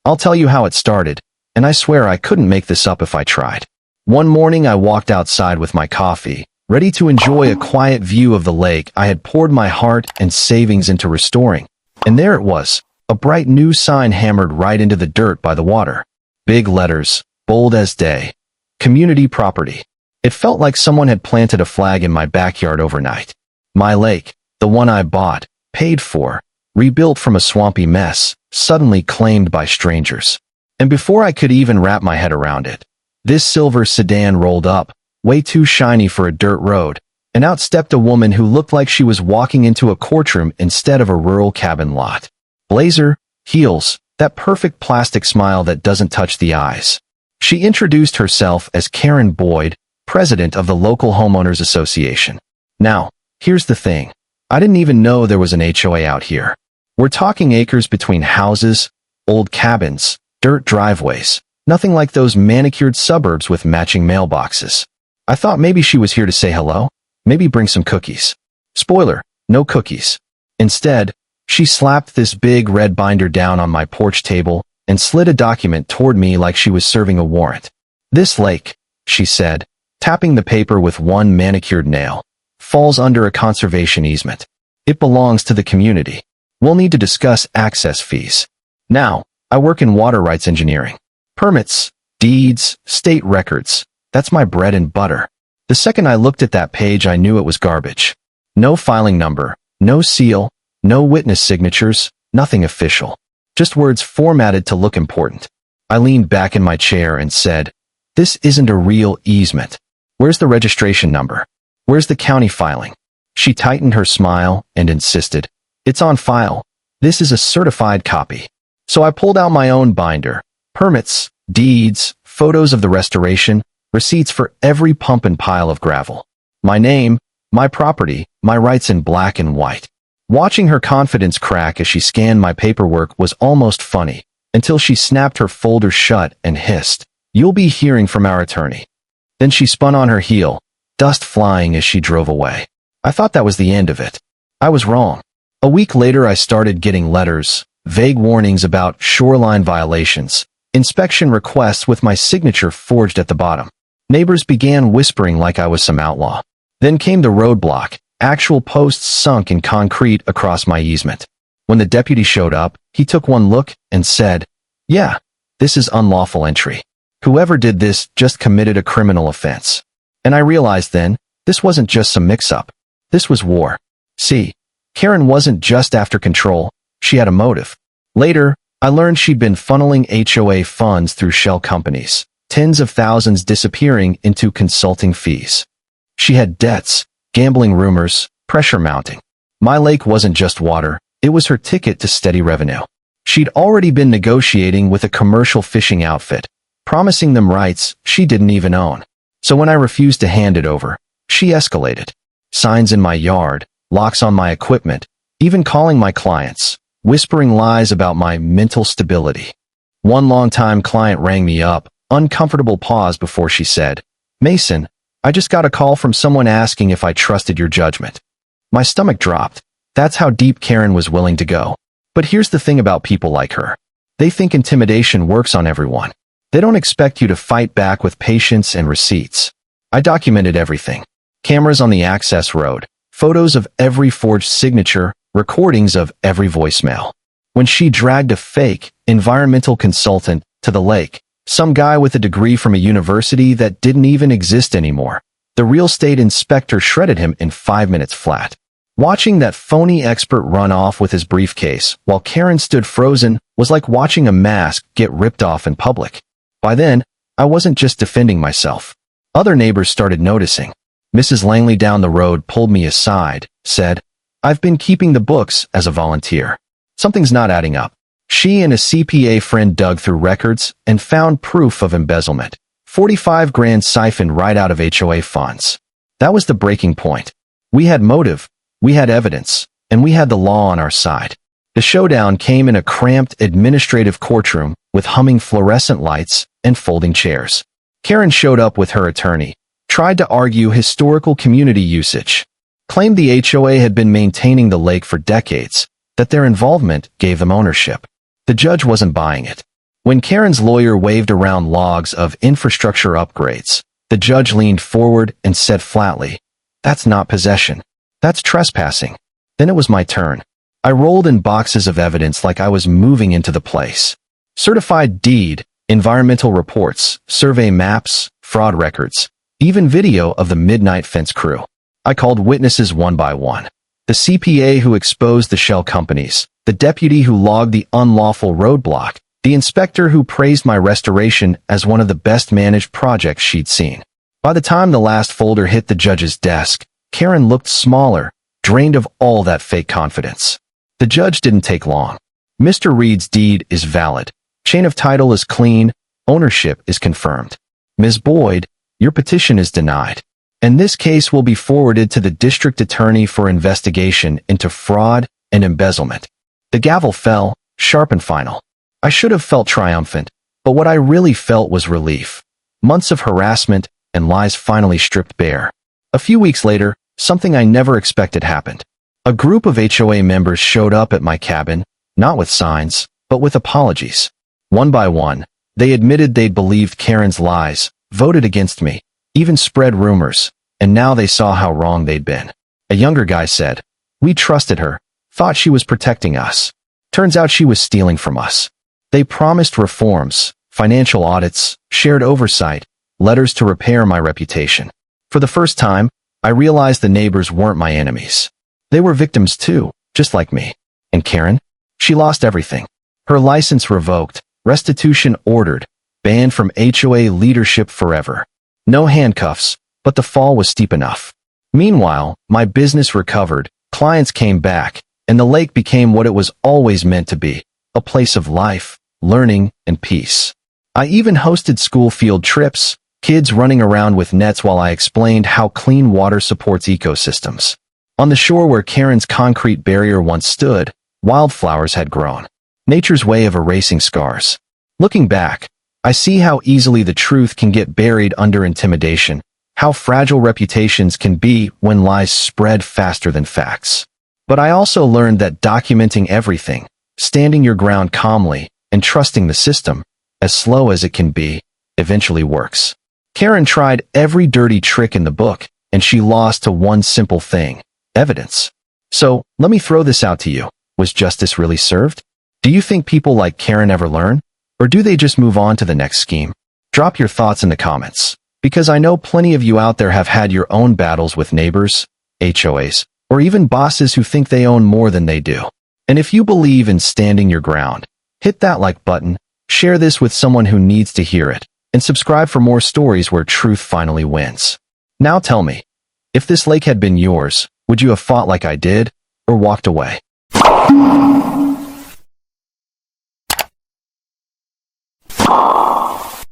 I'll tell you how it started, and I swear I couldn't make this up if I tried. One morning I walked outside with my coffee, ready to enjoy a quiet view of the lake I had poured my heart and savings into restoring. And there it was, a bright new sign hammered right into the dirt by the water. Big letters, bold as day. Community property. It felt like someone had planted a flag in my backyard overnight. My lake, the one I bought, paid for, rebuilt from a swampy mess, suddenly claimed by strangers. And before I could even wrap my head around it, this silver sedan rolled up, way too shiny for a dirt road, and out stepped a woman who looked like she was walking into a courtroom instead of a rural cabin lot. Blazer, heels, that perfect plastic smile that doesn't touch the eyes. She introduced herself as Karen Boyd, president of the local Homeowners Association. Now, here's the thing. I didn't even know there was an HOA out here. We're talking acres between houses, old cabins, dirt driveways, nothing like those manicured suburbs with matching mailboxes. I thought maybe she was here to say hello, maybe bring some cookies. Spoiler, no cookies. Instead, she slapped this big red binder down on my porch table and slid a document toward me like she was serving a warrant. This lake, she said, tapping the paper with one manicured nail, falls under a conservation easement. It belongs to the community. We'll need to discuss access fees. Now, I work in water rights engineering. Permits, deeds, state records. That's my bread and butter. The second I looked at that page, I knew it was garbage. No filing number, no seal, no witness signatures, nothing official. Just words formatted to look important. I leaned back in my chair and said, "This isn't a real easement. Where's the registration number? Where's the county filing?" She tightened her smile and insisted, "It's on file. This is a certified copy." So I pulled out my own binder. Permits, deeds, photos of the restoration, receipts for every pump and pile of gravel. My name, my property, my rights in black and white. Watching her confidence crack as she scanned my paperwork was almost funny, until she snapped her folder shut and hissed, "You'll be hearing from our attorney." Then she spun on her heel, dust flying as she drove away. I thought that was the end of it. I was wrong. A week later I started getting letters, vague warnings about shoreline violations, inspection requests with my signature forged at the bottom. Neighbors began whispering like I was some outlaw. Then came the roadblock, actual posts sunk in concrete across my easement. When the deputy showed up, he took one look and said, "Yeah, this is unlawful entry. Whoever did this just committed a criminal offense." And I realized then, this wasn't just some mix-up. This was war. See, Karen wasn't just after control, she had a motive. Later, I learned she'd been funneling HOA funds through shell companies, tens of thousands disappearing into consulting fees. She had debts, gambling rumors, pressure mounting. My lake wasn't just water, it was her ticket to steady revenue. She'd already been negotiating with a commercial fishing outfit, promising them rights she didn't even own. So when I refused to hand it over, she escalated. Signs in my yard, locks on my equipment, even calling my clients, whispering lies about my mental stability. One longtime client rang me up, uncomfortable pause before she said, "Mason, I just got a call from someone asking if I trusted your judgment." My stomach dropped. That's how deep Karen was willing to go. But here's the thing about people like her. They think intimidation works on everyone. They don't expect you to fight back with patience and receipts. I documented everything. Cameras on the access road, photos of every forged signature, recordings of every voicemail. When she dragged a fake, environmental consultant to the lake, some guy with a degree from a university that didn't even exist anymore, the real estate inspector shredded him in 5 minutes flat. Watching that phony expert run off with his briefcase while Karen stood frozen was like watching a mask get ripped off in public. By then, I wasn't just defending myself. Other neighbors started noticing. Mrs. Langley down the road pulled me aside, said, "I've been keeping the books as a volunteer. Something's not adding up." She and a CPA friend dug through records and found proof of embezzlement. 45 grand siphoned right out of HOA funds. That was the breaking point. We had motive, we had evidence, and we had the law on our side. The showdown came in a cramped administrative courtroom with humming fluorescent lights and folding chairs. Karen showed up with her attorney, tried to argue historical community usage, claimed the HOA had been maintaining the lake for decades, that their involvement gave them ownership. The judge wasn't buying it. When Karen's lawyer waved around logs of infrastructure upgrades, the judge leaned forward and said flatly, "That's not possession. That's trespassing." Then it was my turn. I rolled in boxes of evidence like I was moving into the place. Certified deed, environmental reports, survey maps, fraud records, even video of the midnight fence crew. I called witnesses one by one. The CPA who exposed the shell companies, the deputy who logged the unlawful roadblock, the inspector who praised my restoration as one of the best managed projects she'd seen. By the time the last folder hit the judge's desk, Karen looked smaller, drained of all that fake confidence. The judge didn't take long. "Mr. Reed's deed is valid. Chain of title is clean. Ownership is confirmed. Ms. Boyd, your petition is denied, and this case will be forwarded to the district attorney for investigation into fraud and embezzlement." The gavel fell, sharp and final. I should have felt triumphant, but what I really felt was relief. Months of harassment and lies finally stripped bare. A few weeks later, something I never expected happened. A group of HOA members showed up at my cabin, not with signs, but with apologies. One by one, they admitted they'd believed Karen's lies, voted against me, even spread rumors, and now they saw how wrong they'd been. A younger guy said, "We trusted her, thought she was protecting us. Turns out she was stealing from us." They promised reforms, financial audits, shared oversight, letters to repair my reputation. For the first time, I realized the neighbors weren't my enemies. They were victims too, just like me. And Karen? She lost everything. Her license revoked, restitution ordered, banned from HOA leadership forever. No handcuffs, but the fall was steep enough. Meanwhile, my business recovered, clients came back, and the lake became what it was always meant to be, a place of life, learning, and peace. I even hosted school field trips, kids running around with nets while I explained how clean water supports ecosystems. On the shore where Karen's concrete barrier once stood, wildflowers had grown. Nature's way of erasing scars. Looking back, I see how easily the truth can get buried under intimidation, how fragile reputations can be when lies spread faster than facts. But I also learned that documenting everything, standing your ground calmly, and trusting the system, as slow as it can be, eventually works. Karen tried every dirty trick in the book, and she lost to one simple thing: evidence. So, let me throw this out to you. Was justice really served? Do you think people like Karen ever learn? Or do they just move on to the next scheme? Drop your thoughts in the comments, because I know plenty of you out there have had your own battles with neighbors, HOAs, or even bosses who think they own more than they do. And if you believe in standing your ground, hit that like button, share this with someone who needs to hear it, and subscribe for more stories where truth finally wins. Now tell me, if this lake had been yours, would you have fought like I did, or walked away?